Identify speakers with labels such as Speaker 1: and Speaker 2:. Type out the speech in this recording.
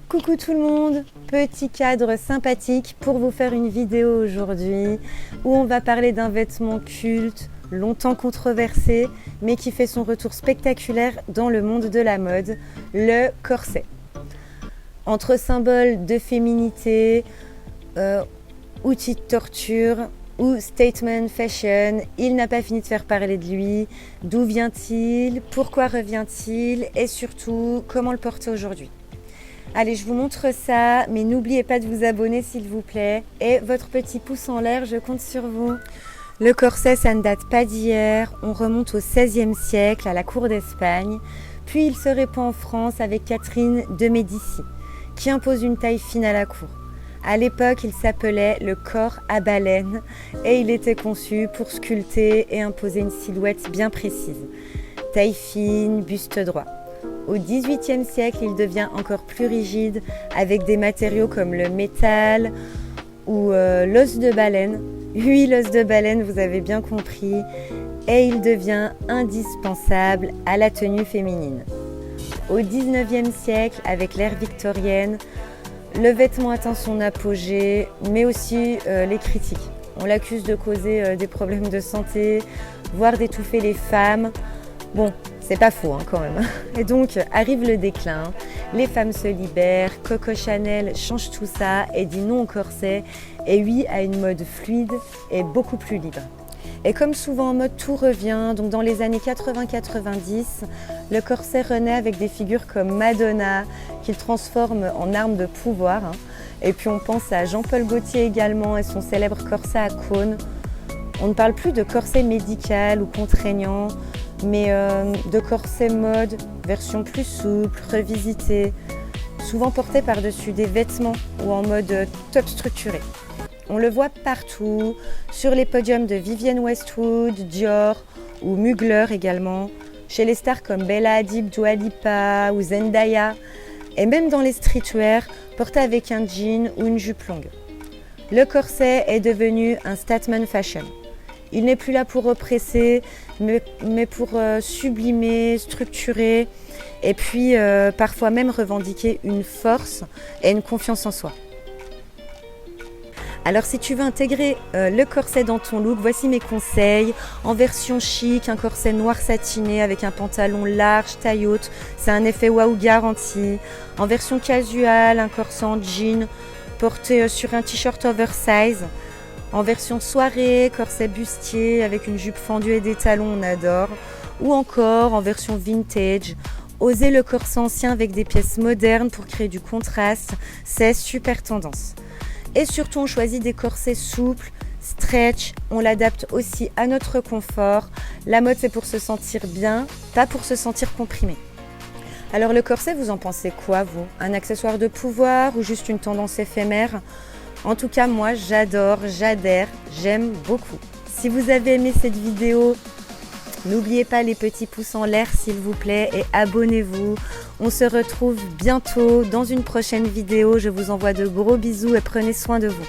Speaker 1: Coucou tout le monde, petit cadre sympathique pour vous faire une vidéo aujourd'hui où on va parler d'un vêtement culte, longtemps controversé, mais qui fait son retour spectaculaire dans le monde de la mode, le corset. Entre symbole de féminité, outil de torture ou statement fashion, il n'a pas fini de faire parler de lui. D'où vient-il? Pourquoi revient-il? Et surtout, comment le porter aujourd'hui? Allez, je vous montre ça, mais n'oubliez pas de vous abonner s'il vous plaît. Et votre petit pouce en l'air, je compte sur vous. Le corset, ça ne date pas d'hier. On remonte au XVIe siècle, à la cour d'Espagne. Puis il se répand en France avec Catherine de Médicis, qui impose une taille fine à la cour. À l'époque, il s'appelait le corps à baleine et il était conçu pour sculpter et imposer une silhouette bien précise. Taille fine, buste droit. Au XVIIIe siècle, il devient encore plus rigide avec des matériaux comme le métal ou l'os de baleine. Oui, l'os de baleine, vous avez bien compris. Et il devient indispensable à la tenue féminine. Au XIXe siècle, avec l'ère victorienne, le vêtement atteint son apogée, mais aussi les critiques. On l'accuse de causer des problèmes de santé, voire d'étouffer les femmes. Bon, c'est pas faux quand même. Et donc arrive le déclin, les femmes se libèrent, Coco Chanel change tout ça et dit non au corset et oui à une mode fluide et beaucoup plus libre. Et comme souvent en mode, tout revient. Donc dans les années 80-90, le corset renaît avec des figures comme Madonna, qu'il transforme en arme de pouvoir. Et puis on pense à Jean-Paul Gaultier également et son célèbre corset à cône. On ne parle plus de corset médical ou contraignant, mais de corset mode, version plus souple, revisitée, souvent porté par-dessus des vêtements ou en mode top structuré. On le voit partout, sur les podiums de Vivienne Westwood, Dior ou Mugler également, chez les stars comme Bella Hadid, Dua Lipa ou Zendaya, et même dans les streetwear, porté avec un jean ou une jupe longue. Le corset est devenu un statement fashion. Il n'est plus là pour oppresser, mais pour sublimer, structurer, et puis parfois même revendiquer une force et une confiance en soi. Alors si tu veux intégrer le corset dans ton look, voici mes conseils. En version chic, un corset noir satiné avec un pantalon large, taille haute, c'est un effet waouh garanti. En version casual, un corset en jean porté sur un t-shirt oversize. En version soirée, corset bustier avec une jupe fendue et des talons, on adore. Ou encore en version vintage, oser le corset ancien avec des pièces modernes pour créer du contraste, c'est super tendance. Et surtout, on choisit des corsets souples, stretch, on l'adapte aussi à notre confort. La mode, c'est pour se sentir bien, pas pour se sentir comprimé. Alors le corset, vous en pensez quoi, vous? Un accessoire de pouvoir ou juste une tendance éphémère? En tout cas, moi, j'adore, j'adhère, j'aime beaucoup. Si vous avez aimé cette vidéo, n'oubliez pas les petits pouces en l'air, s'il vous plaît, et abonnez-vous. On se retrouve bientôt dans une prochaine vidéo. Je vous envoie de gros bisous et prenez soin de vous.